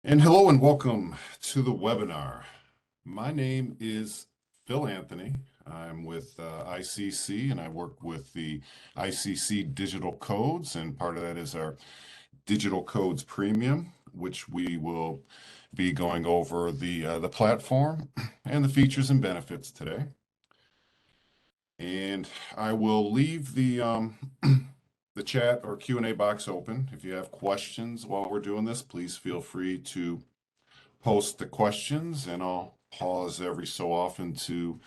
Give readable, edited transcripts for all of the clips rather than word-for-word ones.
And hello and welcome to the webinar. My name is Phil Anthony. I'm with ICC and I work with the ICC Digital Codes, and part of that is our Digital Codes Premium, which we will be going over the platform and the features and benefits today. And I will leave the chat or Q&A box open. If you have questions while we're doing this, please feel free to post the questions, and I'll pause every so often to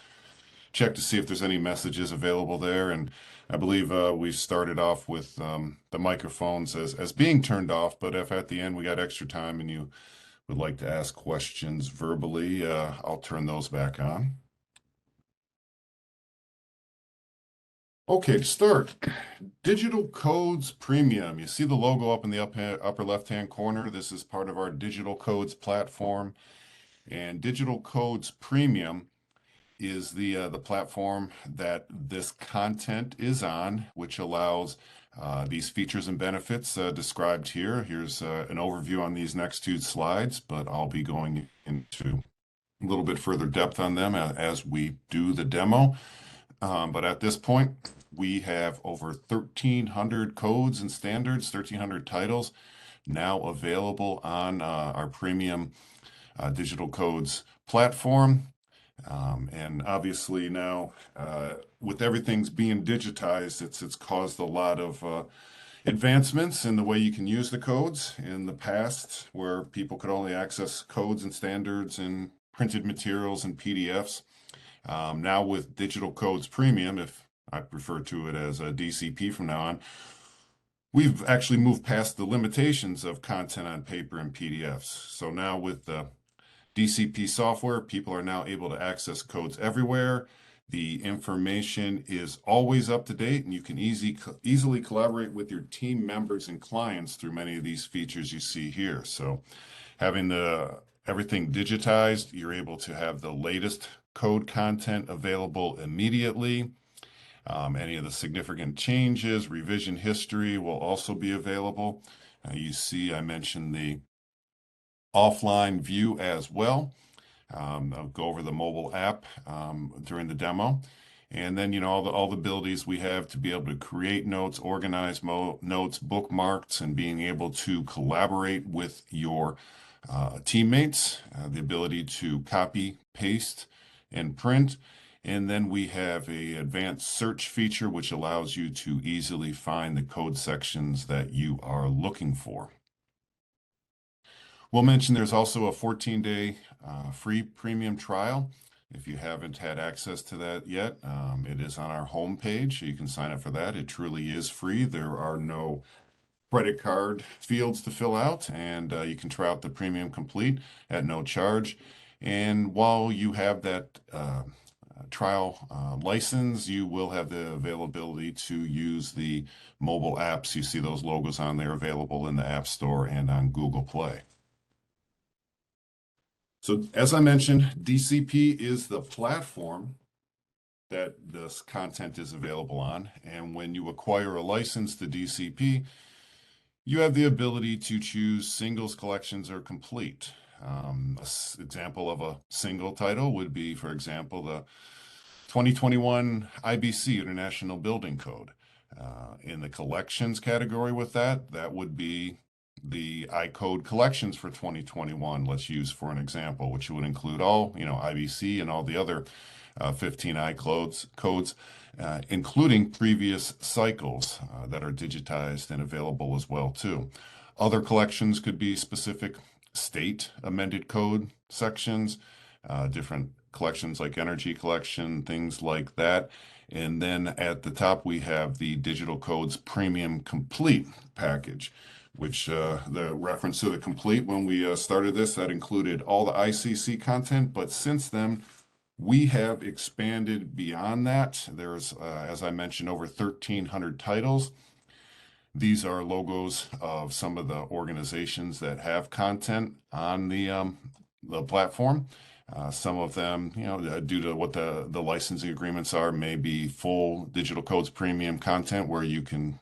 check to see if there's any messages available there. And I believe we started off with the microphones as being turned off, but if at the end we got extra time and you would like to ask questions verbally, I'll turn those back on. Okay, to start, Digital Codes Premium. You see the logo up in the upper left-hand corner. This is part of our Digital Codes platform. And Digital Codes Premium is the platform that this content is on, which allows these features and benefits described here. Here's an overview on these next two slides, but I'll be going into a little bit further depth on them as we do the demo. But at this point, we have over 1,300 codes and standards, 1,300 titles now available on our premium Digital Codes platform. And obviously now, with everything's being digitized, it's caused a lot of advancements in the way you can use the codes. In the past, where people could only access codes and standards and printed materials and PDFs, now with Digital Codes Premium, if I refer to it as a DCP from now on, we've actually moved past the limitations of content on paper and PDFs. So now with the DCP software, people are now able to access codes everywhere. The information is always up to date, and you can easily collaborate with your team members and clients through many of these features you see here. So having everything digitized, you're able to have the latest code content available immediately. Any of the significant changes, revision history will also be available. You see, I mentioned the offline view as well. I'll go over the mobile app during the demo. And then, all the abilities we have to be able to create notes, organize notes, bookmarks, and being able to collaborate with your teammates, the ability to copy, paste, and print. And then we have an advanced search feature, which allows you to easily find the code sections that you are looking for. We'll mention there's also a 14-day free premium trial. If you haven't had access to that yet, it is on our homepage. You can sign up for that. It truly is free. There are no credit card fields to fill out, and you can try out the Premium Complete at no charge. And while you have that trial license, you will have the availability to use the mobile apps. You see those logos on there available in the App Store and on Google Play. So as I mentioned, DCP is the platform that this content is available on. And when you acquire a license to DCP, you have the ability to choose singles, collections, or complete. An example of a single title would be, for example, the 2021 IBC International Building Code. In the collections category with that would be the iCode collections for 2021, let's use for an example, which would include all, IBC and all the other 15 iCodes codes, including previous cycles that are digitized and available as well too. Other collections could be specific state amended code sections, different collections like energy collection, things like that. And then at the top, we have the Digital Codes Premium Complete package, which the reference to the complete when we started this, that included all the ICC content. But since then, we have expanded beyond that. There's, as I mentioned, over 1,300 titles. These are logos of some of the organizations that have content on the platform. Some of them, due to what the licensing agreements are, may be full Digital Codes Premium content where you can,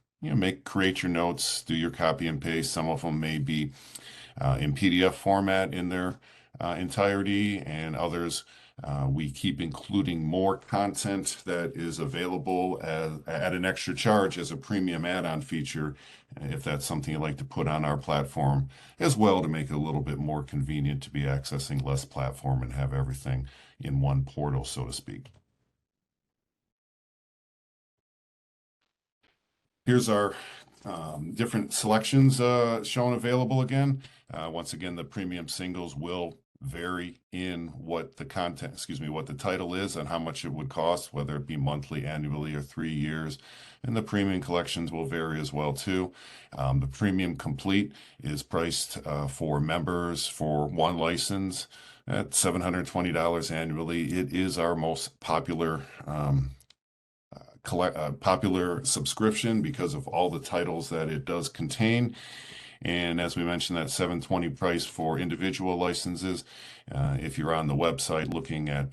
create your notes, do your copy and paste. Some of them may be in PDF format in their entirety, and others we keep including more content that is available at an extra charge as a premium add-on feature, if that's something you'd like to put on our platform as well, to make it a little bit more convenient to be accessing less platform and have everything in one portal, so to speak. Here's our different selections shown available again. Once again, the premium singles will vary in what the content, excuse me, what the title is and how much it would cost, whether it be monthly, annually, or 3 years. And the premium collections will vary as well too. The premium complete is priced for members for one license at $720 annually. It is our most popular popular subscription because of all the titles that it does contain. And as we mentioned, that $720 price for individual licenses. If you're on the website looking at,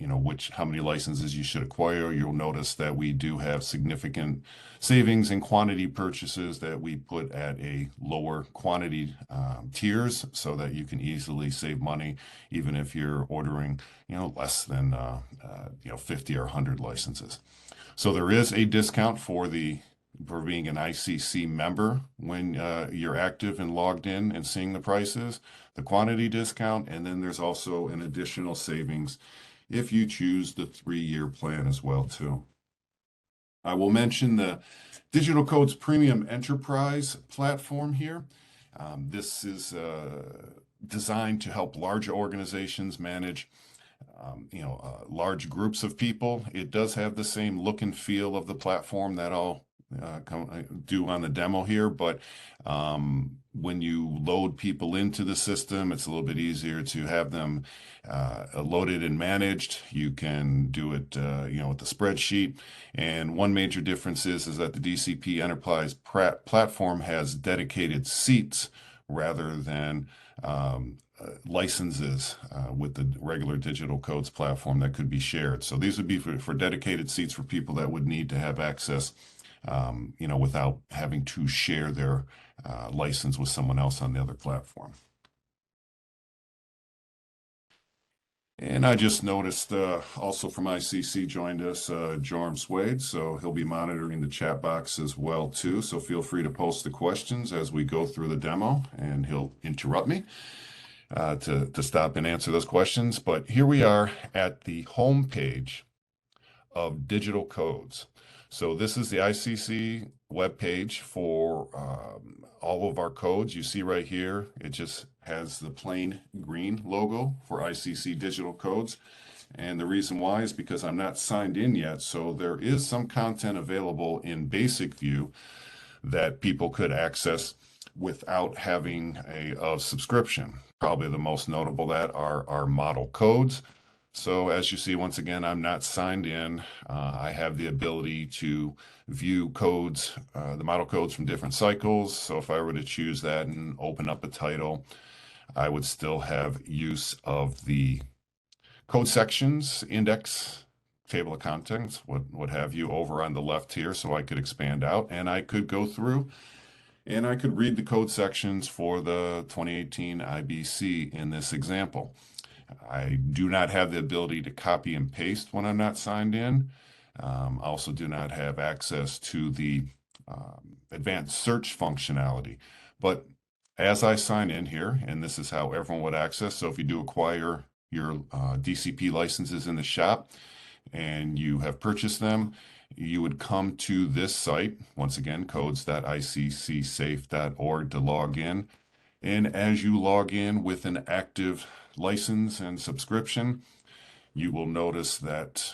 how many licenses you should acquire, you'll notice that we do have significant savings in quantity purchases that we put at a lower quantity tiers, so that you can easily save money, even if you're ordering, less than 50 or 100 licenses. So there is a discount for being an ICC member when you're active and logged in and seeing the prices, the quantity discount, and then there's also an additional savings if you choose the 3-year plan as well too. I will mention the Digital Codes Premium Enterprise platform here. This is designed to help large organizations manage large groups of people. It does have the same look and feel of the platform that I'll do on the demo here, but when you load people into the system, it's a little bit easier to have them loaded and managed. You can do it, with the spreadsheet. And one major difference is that the DCP Enterprise platform has dedicated seats rather than licenses with the regular digital codes platform that could be shared. So these would be for dedicated seats for people that would need to have access, without having to share their license with someone else on the other platform. And I just noticed also from ICC joined us Jorm Swade, so he'll be monitoring the chat box as well too. So feel free to post the questions as we go through the demo, and he'll interrupt me to stop and answer those questions. But here we are at the home page of Digital Codes. So this is the ICC webpage for all of our codes. You see right here, it just has the plain green logo for ICC Digital Codes. And the reason why is because I'm not signed in yet. So there is some content available in basic view that people could access without having a subscription. Probably the most notable that are our model codes. So as you see, once again, I'm not signed in. I have the ability to view codes, the model codes from different cycles. So if I were to choose that and open up a title, I would still have use of the code sections, index, table of contents, what have you, over on the left here. So I could expand out and I could go through and I could read the code sections for the 2018 IBC in this example. I do not have the ability to copy and paste when I'm not signed in. I also do not have access to the advanced search functionality. But as I sign in here, and this is how everyone would access, so if you do acquire your DCP licenses in the shop and you have purchased them, you would come to this site, once again, codes.iccsafe.org, to log in. And as you log in with an active license and subscription, you will notice that,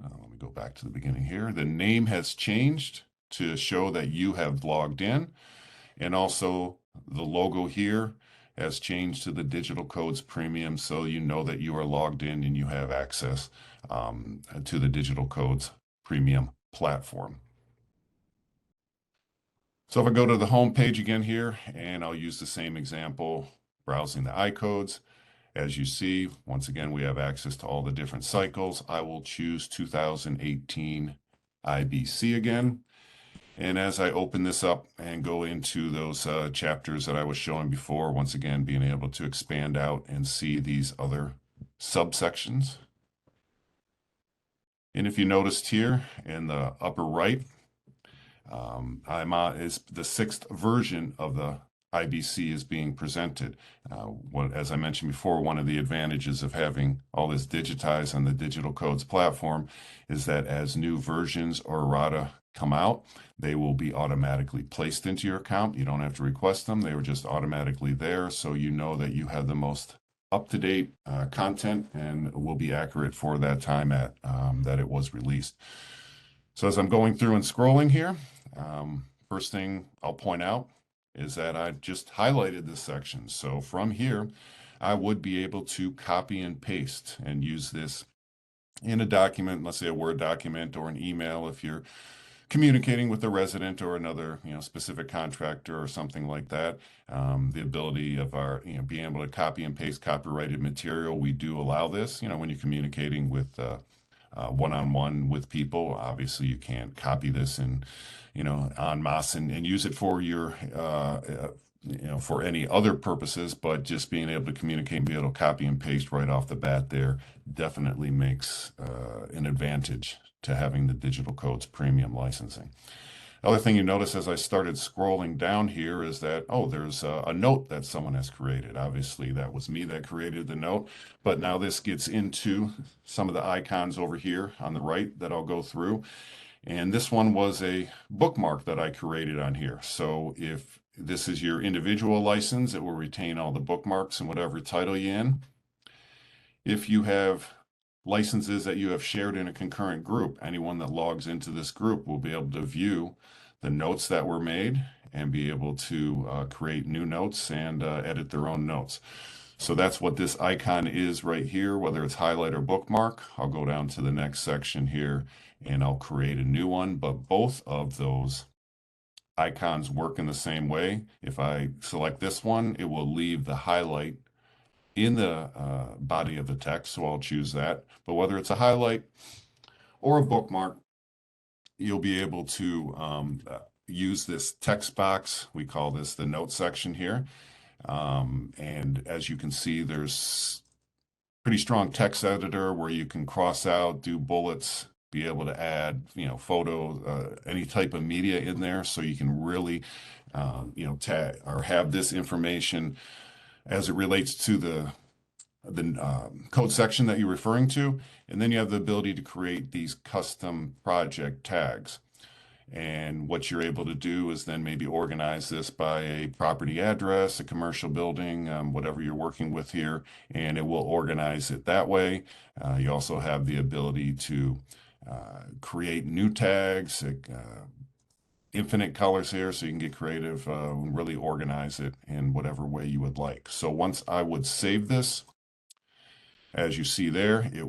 let me go back to the beginning here, the name has changed to show that you have logged in, and also the logo here has changed to the Digital Codes Premium, so you know that you are logged in and you have access to the Digital Codes Premium platform. So if I go to the home page again here, and I'll use the same example, browsing the iCodes. As you see, once again, we have access to all the different cycles. I will choose 2018 IBC again. And as I open this up and go into those chapters that I was showing before, once again, being able to expand out and see these other subsections. And if you noticed here in the upper right, I'm is the 6th version of the IBC is being presented. As I mentioned before, one of the advantages of having all this digitized on the Digital Codes platform is that as new versions or errata come out, they will be automatically placed into your account. You don't have to request them. They were just automatically there, so you know that you have the most up-to-date content and will be accurate for that time that it was released. So as I'm going through and scrolling here, first thing I'll point out is that I just highlighted this section. So from here, I would be able to copy and paste and use this in a document, let's say a Word document or an email if you're communicating with a resident or another, specific contractor or something like that. The ability of our, being able to copy and paste copyrighted material, we do allow this, when you're communicating with one-on-one with people. Obviously, you can't copy this and, en masse and use it for your, for any other purposes, but just being able to communicate and be able to copy and paste right off the bat there definitely makes an advantage to having the Digital Codes Premium licensing. Other thing you notice as I started scrolling down here is that, there's a note that someone has created. Obviously, that was me that created the note, but now this gets into some of the icons over here on the right that I'll go through. And this one was a bookmark that I created on here. So if this is your individual license, it will retain all the bookmarks and whatever title you're in. If you have licenses that you have shared in a concurrent group, anyone that logs into this group will be able to view the notes that were made and be able to create new notes and edit their own notes. So that's what this icon is right here, whether it's highlight or bookmark. I'll go down to the next section here and I'll create a new one, but both of those icons work in the same way. If I select this one, it will leave the highlight in the body of the text, so I'll choose that. But whether it's a highlight or a bookmark, you'll be able to use this text box. We call this the note section here. And as you can see, there's pretty strong text editor where you can cross out, do bullets, be able to add, photos, any type of media in there, so you can really, tag or have this information as it relates to the code section that you're referring to. And then you have the ability to create these custom project tags. And what you're able to do is then maybe organize this by a property address, a commercial building, whatever you're working with here, and it will organize it that way. You also have the ability to create new tags, infinite colors here, so you can get creative and really organize it in whatever way you would like. So once I would save this, as you see there, it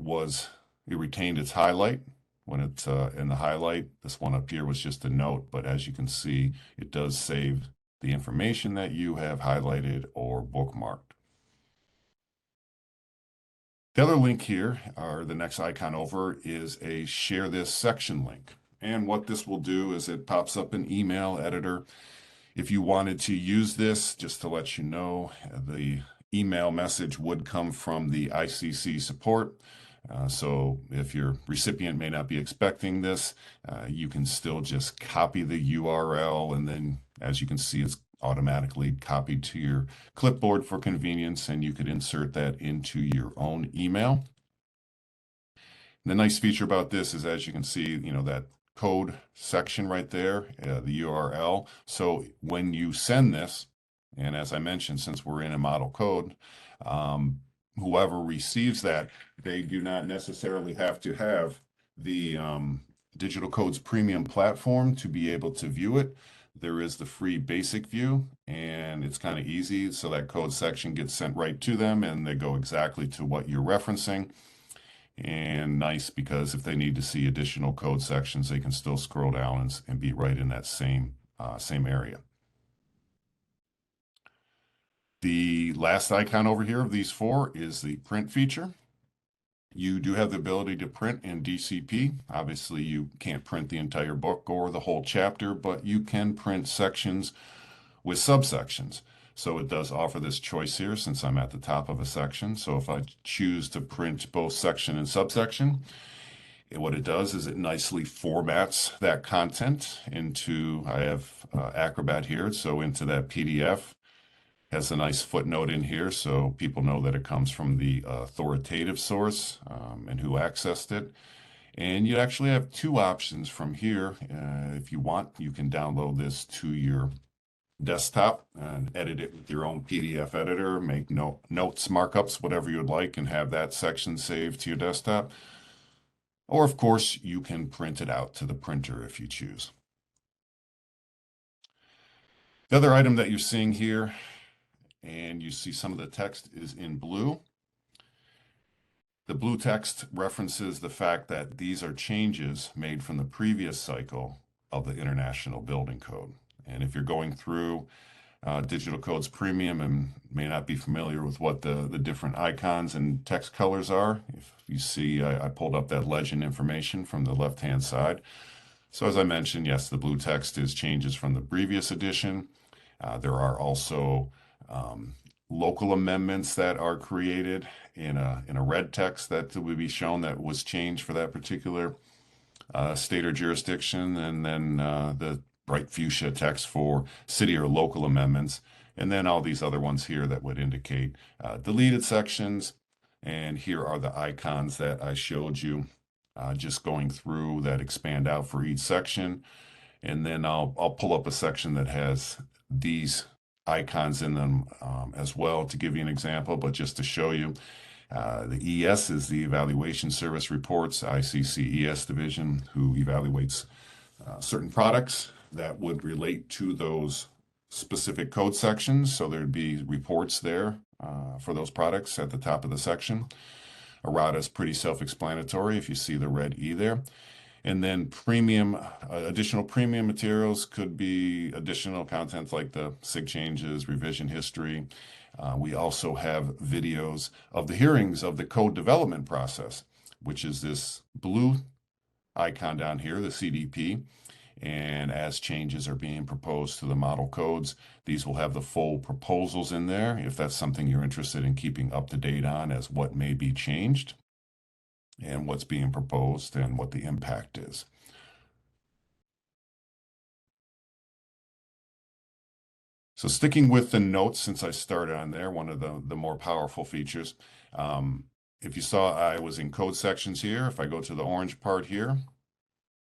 retained its highlight. When it's in the highlight, this one up here was just a note, but as you can see, it does save the information that you have highlighted or bookmarked. The other link here, or the next icon over, is a share this section link. And what this will do is it pops up an email editor. If you wanted to use this, just to let you know, the email message would come from the ICC support. So if your recipient may not be expecting this, you can still just copy the URL, and then as you can see, it's automatically copied to your clipboard for convenience, and you could insert that into your own email. The nice feature about this is, as you can see, that code section right there, the URL. So when you send this, and as I mentioned, since we're in a model code, whoever receives that, they do not necessarily have to have the Digital Codes Premium platform to be able to view it. There is the free basic view, and it's kind of easy. So that code section gets sent right to them, and they go exactly to what you're referencing. And nice, because if they need to see additional code sections, they can still scroll down and be right in that same area. The last icon over here of these four is the print feature. You do have the ability to print in DCP. Obviously, you can't print the entire book or the whole chapter, but you can print sections with subsections. So it does offer this choice here since I'm at the top of a section. So if I choose to print both section and subsection, what it does is it nicely formats that content into, I have Acrobat here, so into that PDF. Has a nice footnote in here so people know that it comes from the authoritative source and who accessed it. And you actually have two options from here. If you want, you can download this to your desktop and edit it with your own PDF editor, make notes, markups, whatever you'd like, and have that section saved to your desktop. Or, of course, you can print it out to the printer if you choose. The other item that you're seeing here, and you see some of the text is in blue. The blue text references the fact that these are changes made from the previous cycle of the International Building Code. And if you're going through Digital Codes Premium and may not be familiar with what the different icons and text colors are, if you see, I pulled up that legend information from the left-hand side. So as I mentioned, yes, the blue text is changes from the previous edition. There are also local amendments that are created in a red text that would be shown that was changed for that particular state or jurisdiction, and then the bright fuchsia text for city or local amendments, and then all these other ones here that would indicate deleted sections. And here are the icons that I showed you just going through that expand out for each section. And then I'll pull up a section that has these icons in them as well to give you an example, but just to show you. The ES is the Evaluation Service Reports, ICC ES division, who evaluates certain products that would relate to those specific code sections. So there'd be reports there for those products at the top of the section. Errata is pretty self-explanatory if you see the red E there. And then premium, additional premium materials could be additional content like the SIG changes, revision history. We also have videos of the hearings of the code development process, which is this blue icon down here, the CDP. And as changes are being proposed to the model codes, these will have the full proposals in there if that's something you're interested in keeping up to date on as what may be changed and what's being proposed and what the impact is. So sticking with the notes, since I started on there, one of the more powerful features. If you saw, I was in code sections here. If I go to the orange part here,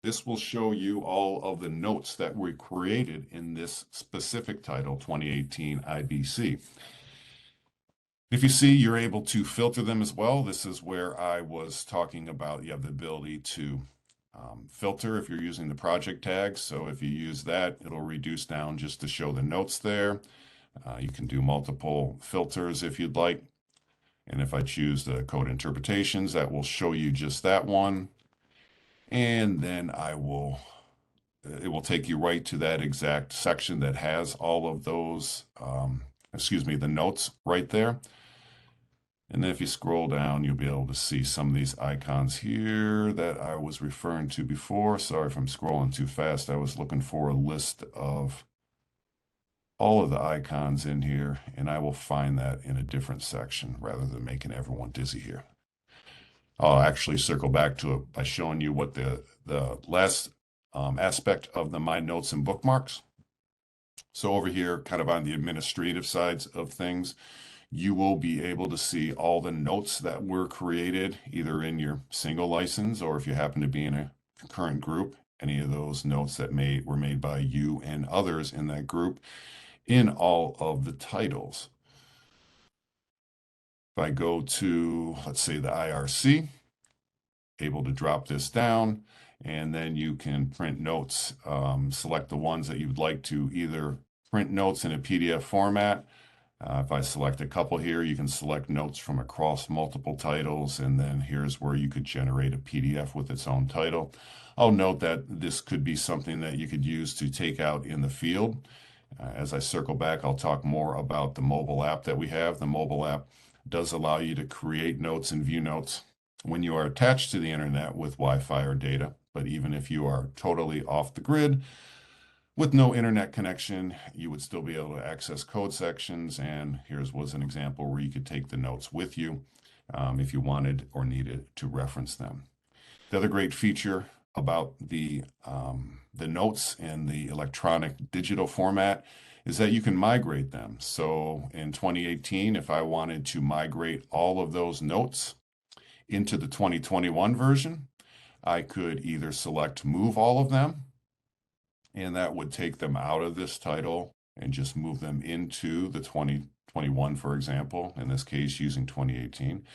this will show you all of the notes that were created in this specific title, 2018 IBC. If you see, you're able to filter them as well. This is where I was talking about you have the ability to filter if you're using the project tags. So if you use that, it'll reduce down just to show the notes there. You can do multiple filters if you'd like. And if I choose the code interpretations, that will show you just that one. And then it will take you right to that exact section that has all of those, the notes right there. And then if you scroll down, you'll be able to see some of these icons here that I was referring to before. Sorry if I'm scrolling too fast. I was looking for a list of all of the icons in here, and I will find that in a different section rather than making everyone dizzy here. I'll actually circle back to it by showing you what the last aspect of the My Notes and Bookmarks. So over here, kind of on the administrative sides of things, you will be able to see all the notes that were created either in your single license or if you happen to be in a concurrent group, any of those notes that were made by you and others in that group in all of the titles. If I go to, let's say, the IRC, able to drop this down, and then you can print notes, select the ones that you'd like to either print notes in a PDF format. If I select a couple here, you can select notes from across multiple titles, and then here's where you could generate a PDF with its own title. I'll note that this could be something that you could use to take out in the field. As I circle back, I'll talk more about the mobile app that we have. The mobile app does allow you to create notes and view notes when you are attached to the internet with Wi-Fi or data. But even if you are totally off the grid with no internet connection, you would still be able to access code sections. And here's was an example where you could take the notes with you if you wanted or needed to reference them. The other great feature about the notes in the electronic digital format is that you can migrate them. So in 2018, if I wanted to migrate all of those notes into the 2021 version, I could either select move all of them, and that would take them out of this title and just move them into the 2021, for example, in this case using 2018,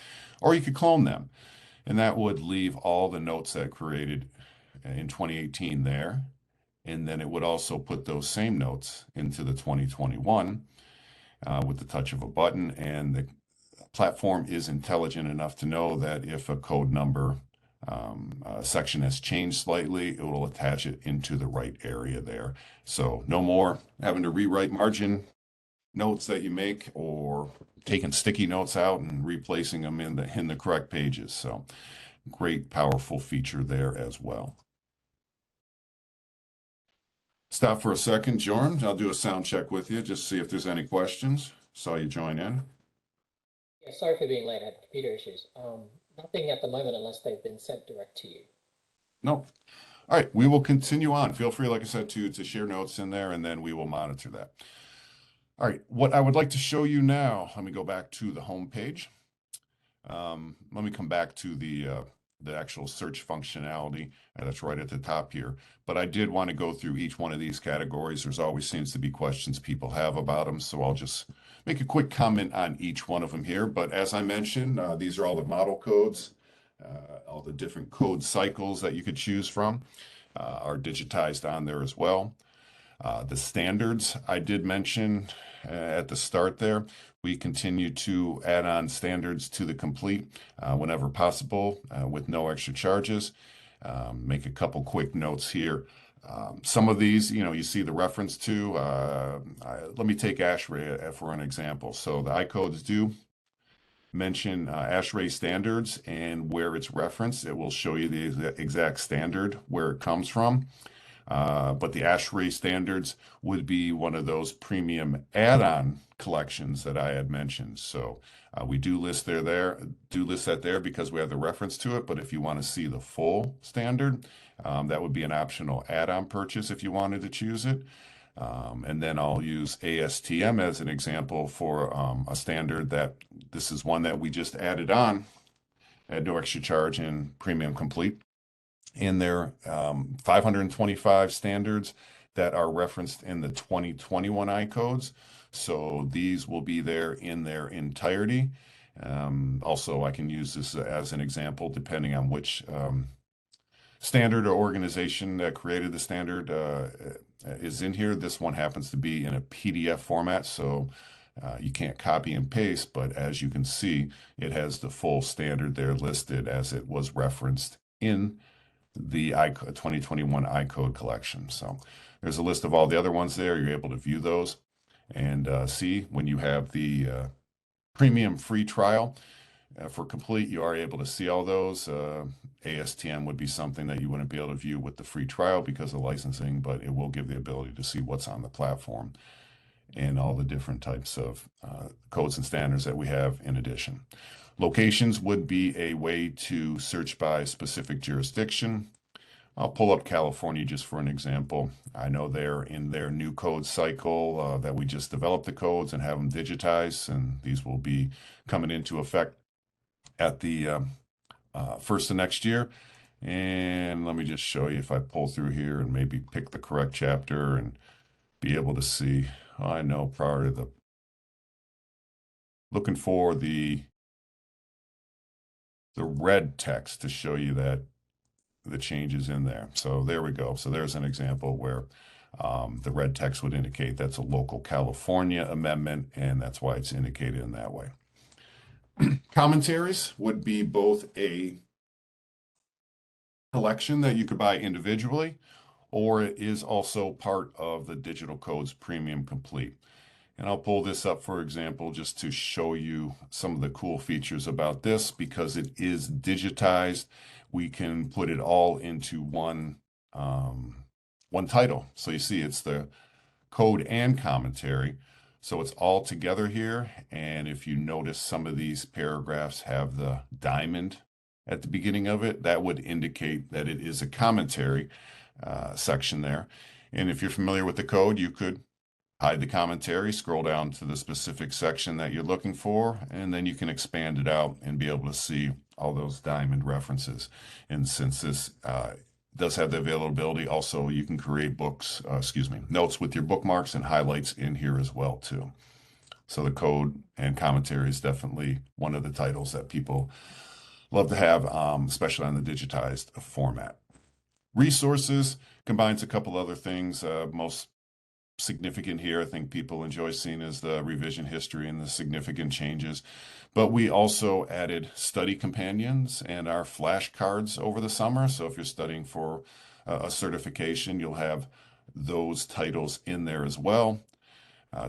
or you could clone them. And that would leave all the notes that created in 2018 there. And then it would also put those same notes into the 2021 with the touch of a button. And the platform is intelligent enough to know that if a code number section has changed slightly, it will attach it into the right area there. So no more having to rewrite margin notes that you make or taking sticky notes out and replacing them in the correct pages. So great, powerful feature there as well. Stop for a second, Jorn. I'll do a sound check with you, just see if there's any questions. Saw you join in. Yeah, sorry for being late. I had computer issues. Nothing at the moment unless they've been sent direct to you. No. All right, we will continue on. Feel free, like I said, to share notes in there, and then we will monitor that. All right, what I would like to show you now, let me go back to the home page. Let me come back to the actual search functionality that's right at the top here. But I did want to go through each one of these categories. There's always seems to be questions people have about them, so I'll just make a quick comment on each one of them here. But as I mentioned, these are all the model codes, all the different code cycles that you could choose from are digitized on there as well. The standards I did mention at the start there. We continue to add on standards to the complete whenever possible with no extra charges. Make a couple quick notes here. Some of these, you see the reference to. Let me take ASHRAE for an example. So the iCodes do mention ASHRAE standards, and where it's referenced, it will show you the exact standard where it comes from. But the ASHRAE standards would be one of those premium add-on collections that I had mentioned. So we do list that there because we have the reference to it. But if you want to see the full standard, that would be an optional add-on purchase if you wanted to choose it. And then I'll use ASTM as an example for a standard that this is one that we just added on at no extra charge in Premium Complete. In their 525 standards that are referenced in the 2021 iCodes. So these will be there in their entirety. Also, I can use this as an example depending on which standard or organization that created the standard is in here. This one happens to be in a PDF format, so you can't copy and paste, but as you can see, it has the full standard there listed as it was referenced in the 2021 iCode collection. So there's a list of all the other ones there. You're able to view those and see when you have the premium free trial for complete, you are able to see all those. ASTM would be something that you wouldn't be able to view with the free trial because of licensing, but it will give the ability to see what's on the platform and all the different types of codes and standards that we have in addition. Locations would be a way to search by specific jurisdiction. I'll pull up California just for an example. I know they're in their new code cycle that we just developed the codes and have them digitized, and these will be coming into effect at the first of next year. And let me just show you if I pull through here and maybe pick the correct chapter and be able to see. I know prior to looking for the red text to show you that the changes in there. So there we go. So there's an example where the red text would indicate that's a local California amendment, and that's why it's indicated in that way. Commentaries would be both a collection that you could buy individually, or it is also part of the Digital Codes Premium Complete. And I'll pull this up, for example, just to show you some of the cool features about this. Because it is digitized, we can put it all into one title. So you see it's the code and commentary. So it's all together here. And if you notice, some of these paragraphs have the diamond at the beginning of it. That would indicate that it is a commentary section there. And if you're familiar with the code, you could hide the commentary, scroll down to the specific section that you're looking for, and then you can expand it out and be able to see all those diamond references. And since this does have the availability, also you can create notes with your bookmarks and highlights in here as well too. So the code and commentary is definitely one of the titles that people love to have, especially on the digitized format. Resources combines a couple other things. Most significant here, I think people enjoy seeing, is the revision history and the significant changes. But we also added study companions and our flashcards over the summer. So if you're studying for a certification, you'll have those titles in there as well.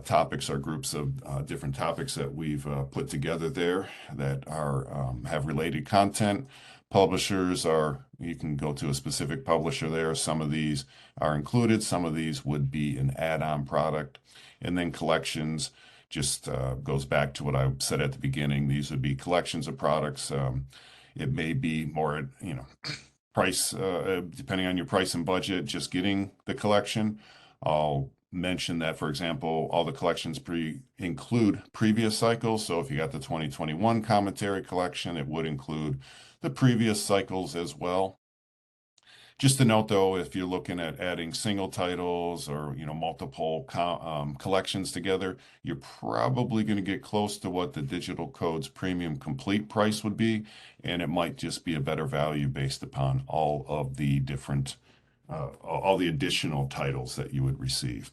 Topics are groups of different topics that we've put together there that are have related content. Publishers are, you can go to a specific publisher there. Some of these are included. Some of these would be an add-on product. And then collections just goes back to what I said at the beginning. These would be collections of products. It may be more, price, depending on your price and budget, just getting the collection. I'll mention that, for example, all the collections include previous cycles. So if you got the 2021 commentary collection, it would include the previous cycles as well. Just to note, though, if you're looking at adding single titles or multiple collections together, you're probably going to get close to what the Digital Codes Premium Complete price would be, and it might just be a better value based upon all of the different, all the additional titles that you would receive.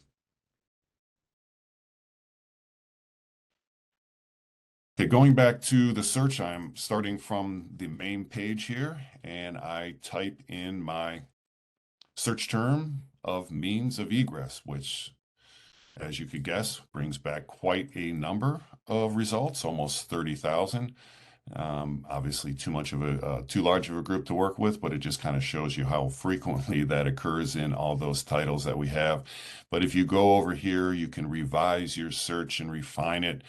Okay, going back to the search, I'm starting from the main page here, and I type in my search term of means of egress, which, as you could guess, brings back quite a number of results, almost 30,000. Obviously too large of a group to work with, but it just kind of shows you how frequently that occurs in all those titles that we have. But if you go over here, you can revise your search and refine it.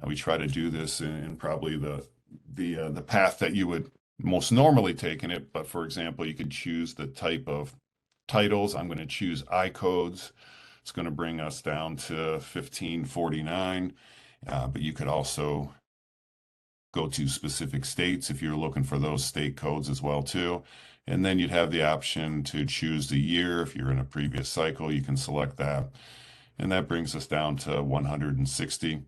We try to do this in probably the path that you would most normally take in it. But for example, you could choose the type of titles. I'm going to choose I-codes. It's going to bring us down to 1549. But you could also go to specific states if you're looking for those state codes as well too. And then you'd have the option to choose the year. If you're in a previous cycle, you can select that. And that brings us down to 160.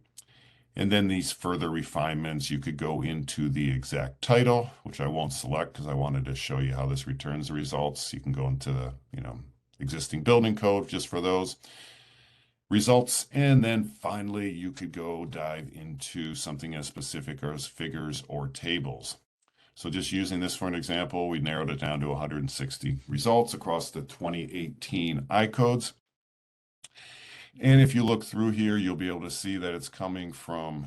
And then these further refinements, you could go into the exact title, which I won't select because I wanted to show you how this returns the results. You can go into the, existing building code just for those results. And then finally, you could go dive into something as specific as figures or tables. So just using this for an example, we narrowed it down to 160 results across the 2018 I-codes. And if you look through here, you'll be able to see that it's coming from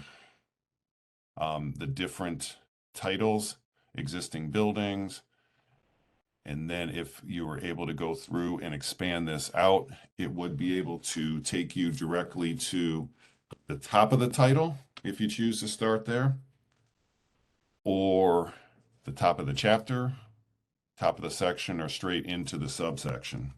the different titles, existing buildings. And then if you were able to go through and expand this out, it would be able to take you directly to the top of the title, if you choose to start there, or the top of the chapter, top of the section, or straight into the subsection.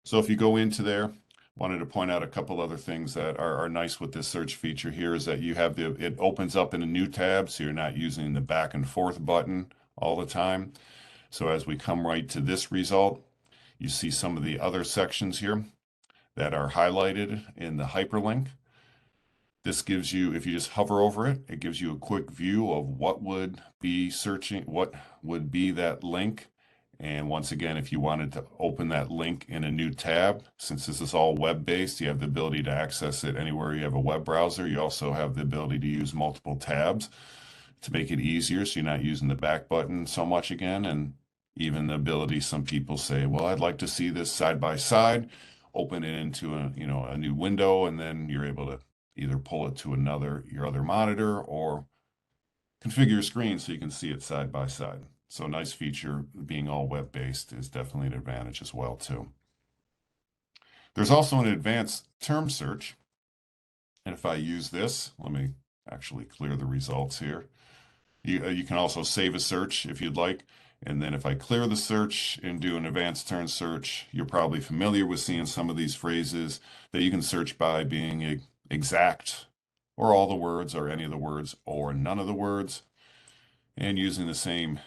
So if you go into there, wanted to point out a couple other things that are nice with this search feature here is that you have it opens up in a new tab, so you're not using the back and forth button all the time. So as we come right to this result, you see some of the other sections here that are highlighted in the hyperlink. This gives you, if you just hover over it, it gives you a quick view of what would be searching, what would be that link. And once again, if you wanted to open that link in a new tab, since this is all web-based, you have the ability to access it anywhere you have a web browser. You also have the ability to use multiple tabs to make it easier, so you're not using the back button so much again. And even the ability, some people say, well, I'd like to see this side by side. open it into a new window, and then you're able to either pull it to your other monitor or configure your screen so you can see it side by side. So a nice feature, being all web-based, is definitely an advantage as well too. There's also an advanced term search. And if I use this, let me actually clear the results here. You can also save a search if you'd like. And then if I clear the search and do an advanced term search, you're probably familiar with seeing some of these phrases that you can search by being exact, or all the words, or any of the words, or none of the words. And using the same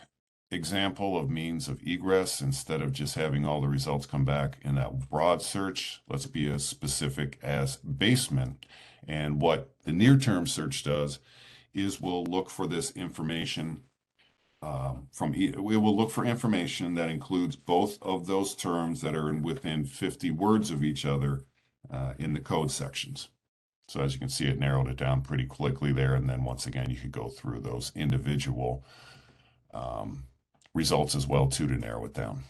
example of means of egress, instead of just having all the results come back in that broad search, let's be as specific as basement. And what the near-term search does is we'll look for this information we will look for information that includes both of those terms that are within 50 words of each other in the code sections. So as you can see, it narrowed it down pretty quickly there. And then once again, you could go through those individual results as well too to narrow it down.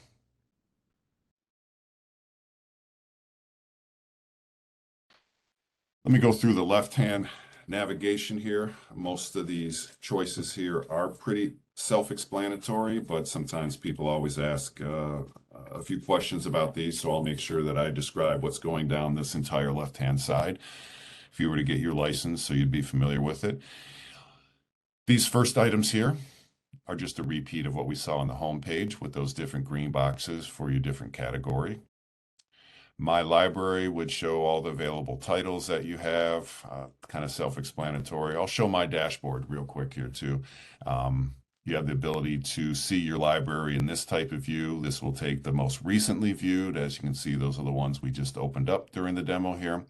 Let me go through the left-hand navigation here. Most of these choices here are pretty self-explanatory, but sometimes people always ask a few questions about these, so I'll make sure that I describe what's going down this entire left-hand side if you were to get your license, so you'd be familiar with it. These first items here are just a repeat of what we saw on the home page with those different green boxes for your different category. My library would show all the available titles that you have, kind of self-explanatory. I'll show my dashboard real quick here too. You have the ability to see your library in this type of view. This will take the most recently viewed. As you can see, those are the ones we just opened up during the demo here.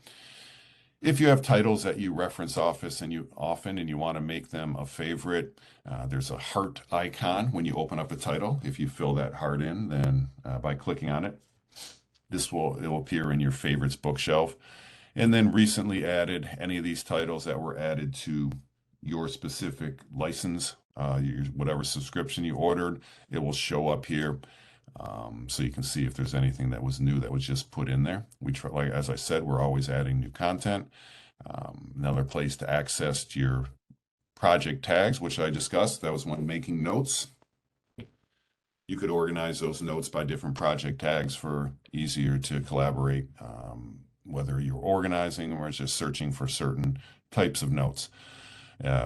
If you have titles that you reference often and you want to make them a favorite, there's a heart icon when you open up a title. If you fill that heart in, then by clicking on it, it'll appear in your favorites bookshelf. And then recently added, any of these titles that were added to your specific license, whatever subscription you ordered, it will show up here. So you can see if there's anything that was new that was just put in there. Like as I said, we're always adding new content. Another place to access your project tags, which I discussed, that was when making notes. You could organize those notes by different project tags for easier to collaborate, whether you're organizing or just searching for certain types of notes,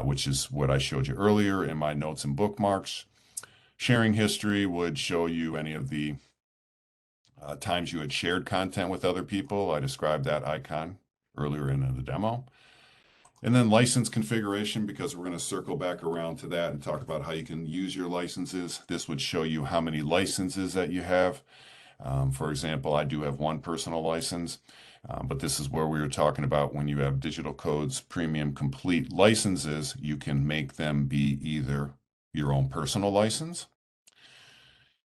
which is what I showed you earlier in my notes and bookmarks. Sharing history would show you any of the times you had shared content with other people. I described that icon earlier in the demo. And then license configuration, because we're going to circle back around to that and talk about how you can use your licenses. This would show you how many licenses that you have. For example, I do have one personal license, but this is where we were talking about when you have Digital Codes Premium Complete licenses, you can make them be either your own personal license.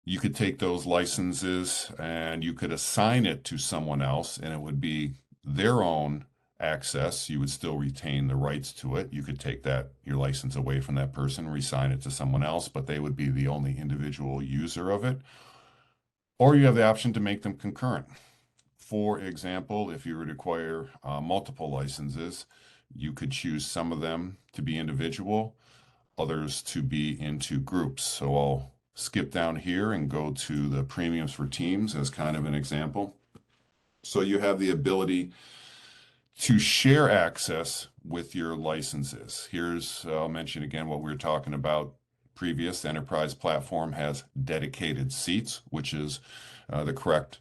You could take those licenses and you could assign it to someone else, and it would be their own access. You would still retain the rights to it. You could take your license away from that person, reassign it to someone else, but they would be the only individual user of it. Or you have the option to make them concurrent. For example, if you were to acquire multiple licenses, you could choose some of them to be individual, others to be into groups. So I'll skip down here and go to the premiums for teams as kind of an example. So you have the ability to share access with your licenses. I'll mention again what we were talking about previous. The enterprise platform has dedicated seats, which is the correct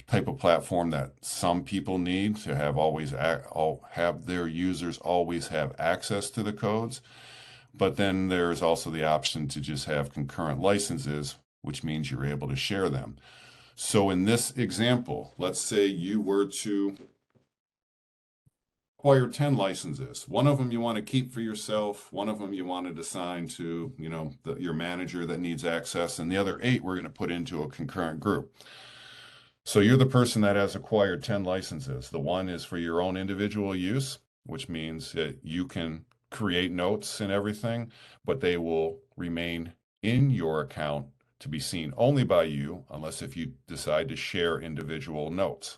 type of platform that some people need to have their users always have access to the codes. But then there's also the option to just have concurrent licenses, which means you're able to share them. So in this example, let's say you were to acquire 10 licenses. One of them you want to keep for yourself. One of them you want to assign to, your manager that needs access. And the other 8 we're going to put into a concurrent group. So you're the person that has acquired 10 licenses. The one is for your own individual use, which means that you can create notes and everything, but they will remain in your account to be seen only by you, unless if you decide to share individual notes.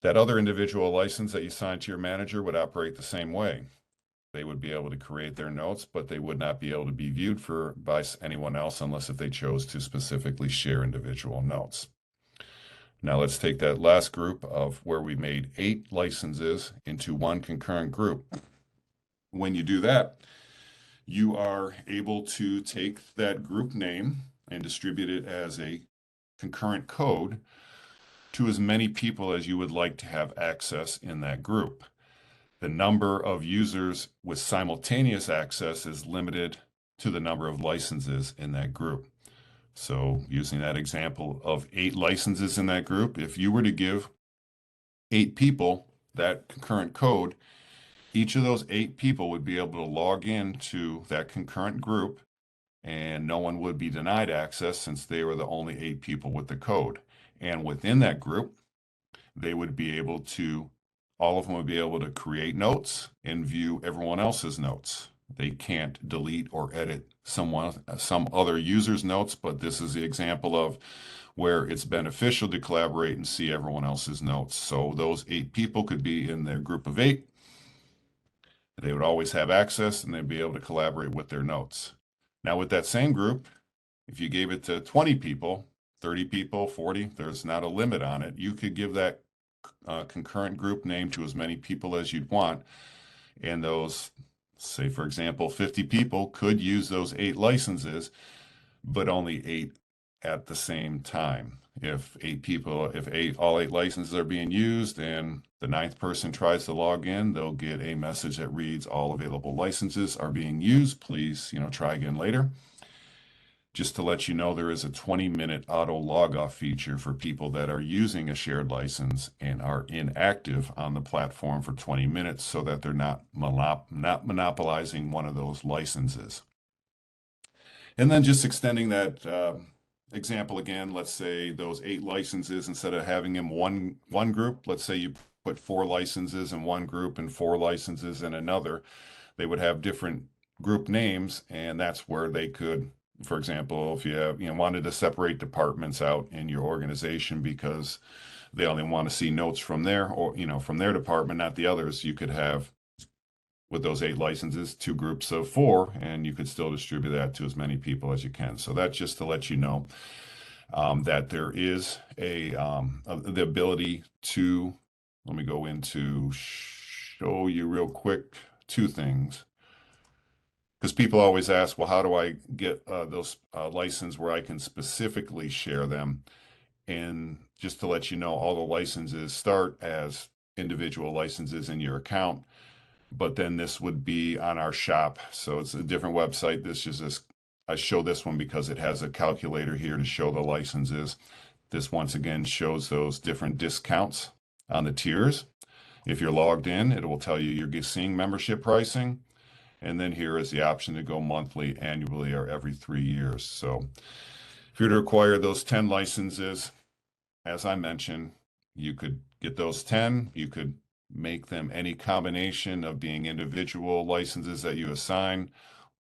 That other individual license that you sign to your manager would operate the same way. They would be able to create their notes, but they would not be able to be viewed by anyone else unless if they chose to specifically share individual notes. Now let's take that last group of where we made 8 licenses into one concurrent group. When you do that, you are able to take that group name and distribute it as a concurrent code to as many people as you would like to have access in that group. The number of users with simultaneous access is limited to the number of licenses in that group. So using that example of 8 licenses in that group, if you were to give 8 people that concurrent code, each of those 8 people would be able to log into that concurrent group, and no one would be denied access since they were the only 8 people with the code. And within that group, they would be able to, all of them would be able to create notes and view everyone else's notes. They can't delete or edit some other user's notes, but this is the example of where it's beneficial to collaborate and see everyone else's notes. So those 8 people could be in their group of 8. They would always have access and they'd be able to collaborate with their notes. Now with that same group, if you gave it to 20 people, 30 people, 40, there's not a limit on it. You could give that concurrent group name to as many people as you'd want. And those, say for example, 50 people could use those 8 licenses, but only 8 at the same time. If all 8 licenses are being used and the 9th person tries to log in, they'll get a message that reads, all available licenses are being used. Please, try again later. Just to let you know, there is a 20-minute auto log-off feature for people that are using a shared license and are inactive on the platform for 20 minutes so that they're not monopolizing one of those licenses. And then just extending that example again, let's say those 8 licenses, instead of having them one group, let's say you put 4 licenses in one group and 4 licenses in another, they would have different group names, and that's where they could, for example, if you wanted to separate departments out in your organization because they only want to see notes from from their department, not the others, you could have, with those 8 licenses, 2 groups of 4, and you could still distribute that to as many people as you can. So that's just to let you know that there is the ability to, let me go into show you real quick 2 things. Because people always ask, well, how do I get those licenses where I can specifically share them? And just to let you know, all the licenses start as individual licenses in your account, but then this would be on our shop. So it's a different website. I show this one because it has a calculator here to show the licenses. This once again shows those different discounts on the tiers. If you're logged in, it will tell you you're seeing membership pricing. And then here is the option to go monthly, annually, or every 3 years. So if you're to acquire those 10 licenses, as I mentioned, you could get those 10. You could make them any combination of being individual licenses that you assign,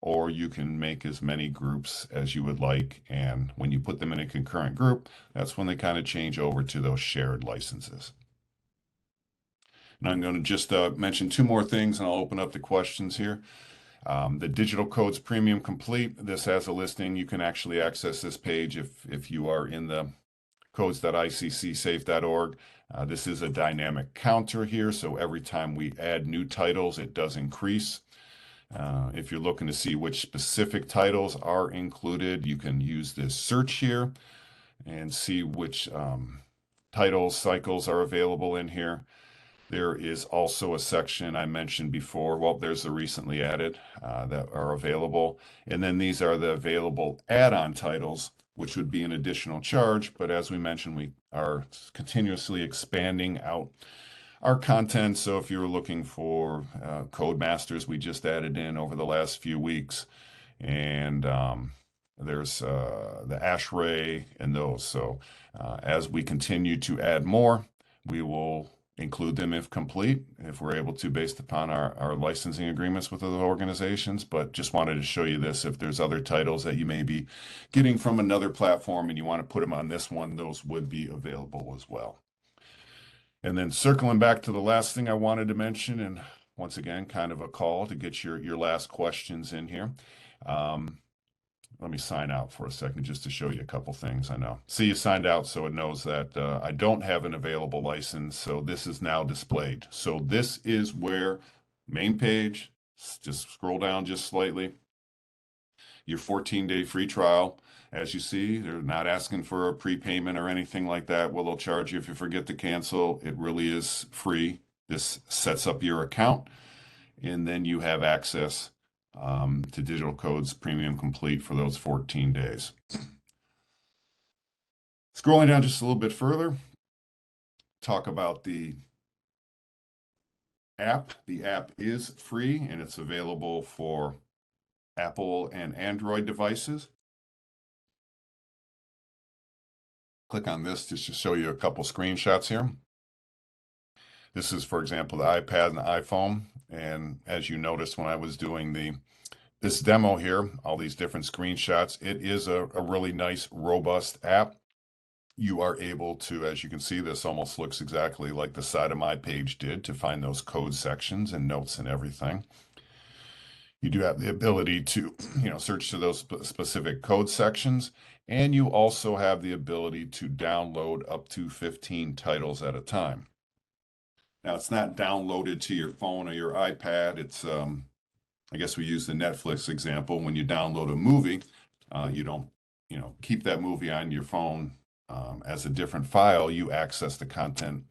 or you can make as many groups as you would like. And when you put them in a concurrent group, that's when they kind of change over to those shared licenses. And I'm going to just mention 2 more things, and I'll open up the questions here. The Digital Codes Premium Complete, this has a listing. You can actually access this page if you are in the codes.iccsafe.org. This is a dynamic counter here, so every time we add new titles, it does increase. If you're looking to see which specific titles are included, you can use this search here and see which title cycles are available in here. There is also a section I mentioned before. Well, there's the recently added that are available. And then these are the available add-on titles, which would be an additional charge. But as we mentioned, we are continuously expanding out our content. So if you're looking for Code Masters, we just added in over the last few weeks. And there's the AshRay and those. So as we continue to add more, we will include them if complete, if we're able to, based upon our licensing agreements with other organizations. But just wanted to show you this. If there's other titles that you may be getting from another platform and you want to put them on this one, those would be available as well. And then circling back to the last thing I wanted to mention, and once again, kind of a call to get your last questions in here. Let me sign out for a second just to show you a couple things I know. See, you signed out, so it knows that I don't have an available license, so this is now displayed. So this is where main page, just scroll down just slightly. Your 14-day free trial. As you see, they're not asking for a prepayment or anything like that. Well, they'll charge you if you forget to cancel. It really is free. This sets up your account, and then you have access to Digital Codes Premium Complete for those 14 days. Scrolling down just a little bit further, talk about the app. The app is free and it's available for Apple and Android devices. Click on this just to show you a couple screenshots here. This is, for example, the iPad and the iPhone. And as you noticed when I was doing this demo here, all these different screenshots, it is a really nice, robust app. You are able to, as you can see, this almost looks exactly like the side of my page did to find those code sections and notes and everything. You do have the ability to, search to those specific code sections, and you also have the ability to download up to 15 titles at a time. Now, it's not downloaded to your phone or your iPad. It's, I guess we use the Netflix example. When you download a movie, you don't, keep that movie on your phone as a different file. You access the content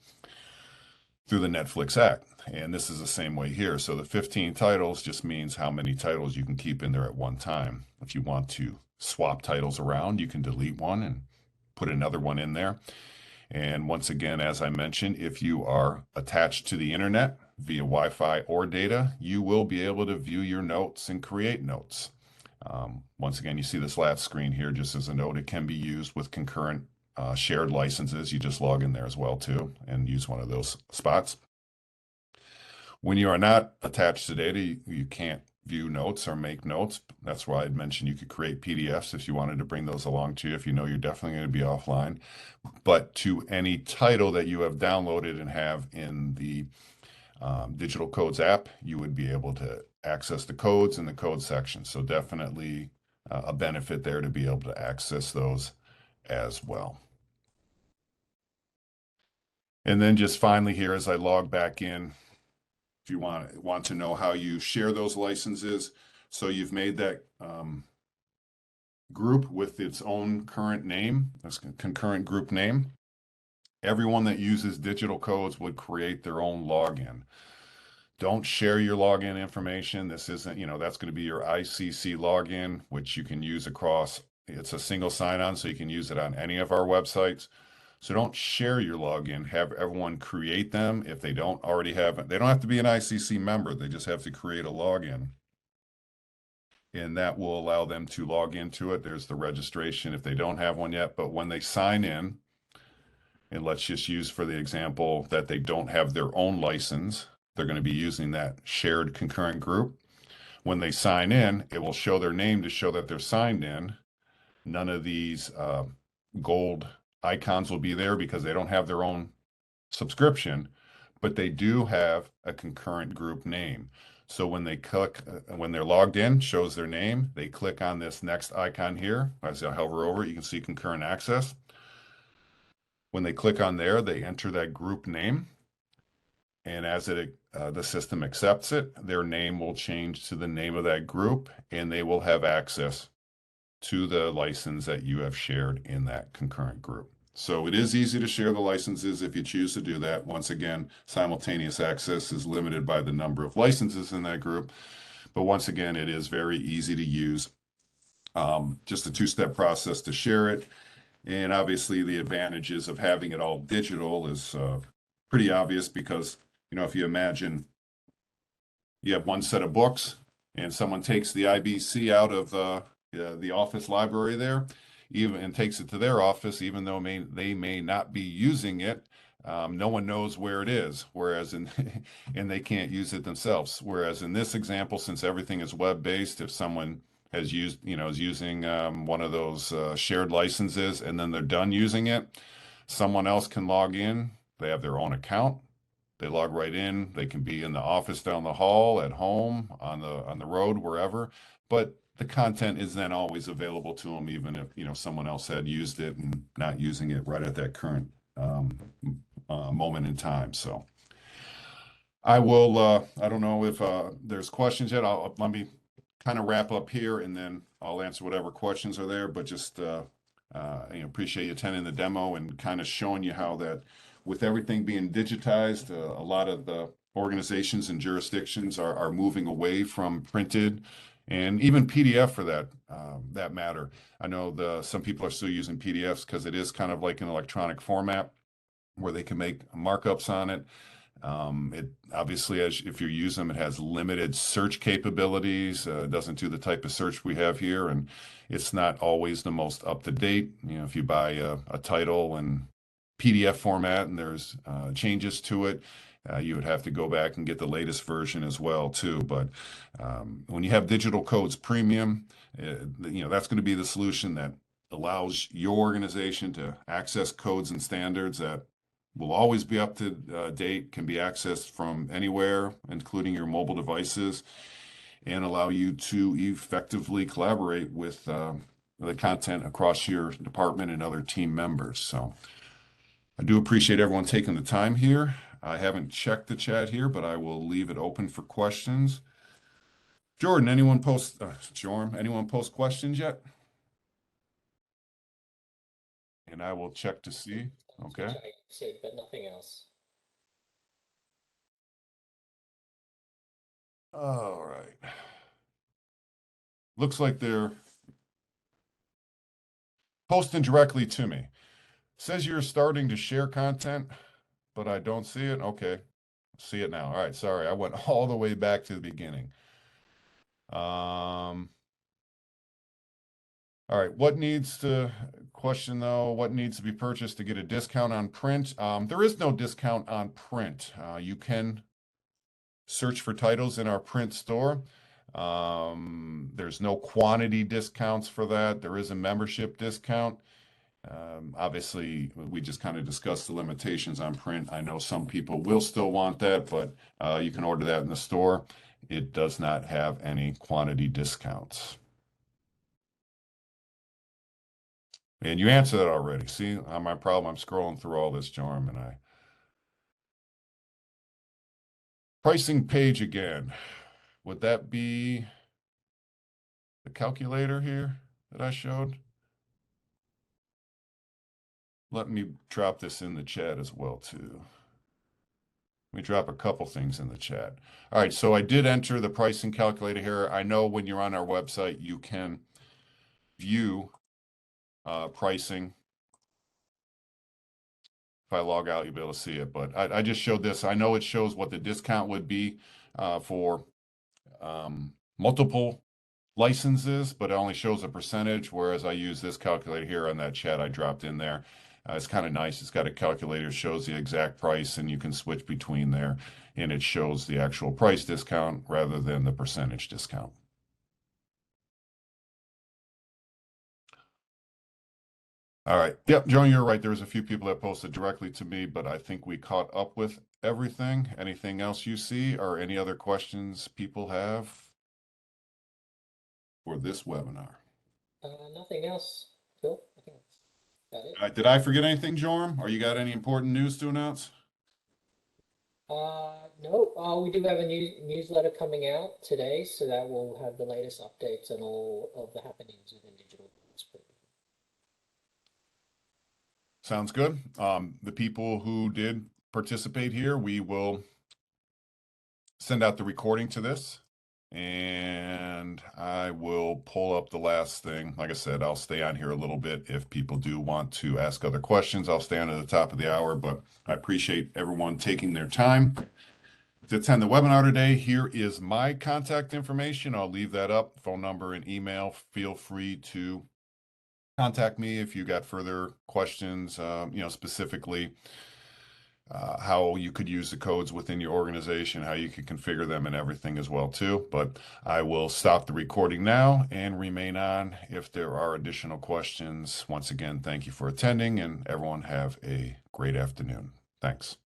through the Netflix app. And this is the same way here. So the 15 titles just means how many titles you can keep in there at one time. If you want to swap titles around, you can delete one and put another one in there. And once again, as I mentioned, if you are attached to the internet via Wi-Fi or data, you will be able to view your notes and create notes. Once again, you see this last screen here, just as a note, it can be used with concurrent shared licenses. You just log in there as well too and use one of those spots. When you are not attached to data, you can't view notes or make notes. That's why I'd mentioned you could create PDFs if you wanted to bring those along to you, if you know you're definitely going to be offline. But to any title that you have downloaded and have in the Digital Codes app, you would be able to access the codes in the code section. So definitely a benefit there to be able to access those as well. And then just finally here, as I log back in, if you want to know how you share those licenses, so you've made that group with its own current name, that's concurrent group name. Everyone that uses Digital Codes would create their own login. Don't share your login information. This isn't, that's going to be your ICC login, which you can use across. It's a single sign-on, so you can use it on any of our websites. So don't share your login. Have everyone create them if they don't already have it. They don't have to be an ICC member. They just have to create a login. And that will allow them to log into it. There's the registration if they don't have one yet. But when they sign in, and let's just use for the example that they don't have their own license, they're going to be using that shared concurrent group. When they sign in, it will show their name to show that they're signed in. None of these gold icons will be there because they don't have their own subscription, but they do have a concurrent group name. So when they click, when they're logged in, shows their name, they click on this next icon here. As I hover over it, you can see concurrent access. When they click on there, they enter that group name. And as the system accepts it, their name will change to the name of that group, and they will have access to the license that you have shared in that concurrent group. So it is easy to share the licenses if you choose to do that. Once again, simultaneous access is limited by the number of licenses in that group. But once again, it is very easy to use. Just a two-step process to share it. And obviously the advantages of having it all digital is pretty obvious because, if you imagine you have one set of books and someone takes the IBC out of the office library there, and takes it to their office, even though they may not be using it, no one knows where it is, whereas in and they can't use it themselves. Whereas in this example, since everything is web-based, if someone has used, is using one of those shared licenses and then they're done using it, someone else can log in. They have their own account. They log right in. They can be in the office down the hall, at home, on the road, wherever. But the content is then always available to them, even if someone else had used it and not using it right at that current um, moment in time. So I will. I don't know if there's questions yet. Let me kind of wrap up here, and then I'll answer whatever questions are there. But just appreciate you attending the demo and kind of showing you how that, with everything being digitized, a lot of the organizations and jurisdictions are moving away from printed and even PDF for that matter. I know some people are still using PDFs because it is kind of like an electronic format where they can make markups on it. It obviously, as if you use them, it has limited search capabilities. It doesn't do the type of search we have here, and it's not always the most up to date. If you buy a title in PDF format and there's changes to it, you would have to go back and get the latest version as well too. But when you have Digital Codes Premium, that's going to be the solution that allows your organization to access codes and standards that will always be up to date, can be accessed from anywhere, including your mobile devices, and allow you to effectively collaborate with the content across your department and other team members. So I do appreciate everyone taking the time here. I haven't checked the chat here, but I will leave it open for questions. Jordan, anyone post questions yet? And I will check to see. Okay. Which I see, but nothing else. All right. Looks like they're posting directly to me. Says you're starting to share content, but I don't see it. Okay. See it now. All right. Sorry. I went all the way back to the beginning. All right. What needs to be purchased to get a discount on print? There is no discount on print. You can search for titles in our print store. There's no quantity discounts for that. There is a membership discount. Obviously, we just kind of discussed the limitations on print. I know some people will still want that, but you can order that in the store. It does not have any quantity discounts. And you answered that already. See, my problem, I'm scrolling through all this, Jorm, and pricing page again. Would that be the calculator here that I showed? Let me drop this in the chat as well, too. Let me drop a couple things in the chat. All right, so I did enter the pricing calculator here. I know when you're on our website, you can view pricing. If I log out, you'll be able to see it. But I just showed this. I know it shows what the discount would be for multiple licenses, but it only shows a percentage, whereas I use this calculator here on that chat I dropped in there. It's kind of nice. It's got a calculator, shows the exact price, and you can switch between there, and it shows the actual price discount rather than the percentage discount. All right. Yep, Joan, you're right. There's a few people that posted directly to me, but I think we caught up with everything. Anything else you see or any other questions people have for this webinar? Nothing else, Phil. I think that's about it. Did I forget anything, Jorm? Or you got any important news to announce? No, we do have a newsletter coming out today, so that will have the latest updates and all of the happenings within Digital Codes Premium. Sounds good. The people who did participate here, we will send out the recording to this, and I will pull up the last thing. Like I said, I'll stay on here a little bit. If people do want to ask other questions, I'll stay on at the top of the hour, but I appreciate everyone taking their time to attend the webinar today. Here is my contact information. I'll leave that up, phone number and email. Feel free to contact me if you got further questions, specifically how you could use the codes within your organization, how you could configure them and everything as well too. But I will stop the recording now and remain on if there are additional questions. Once again, thank you for attending, and everyone have a great afternoon. Thanks.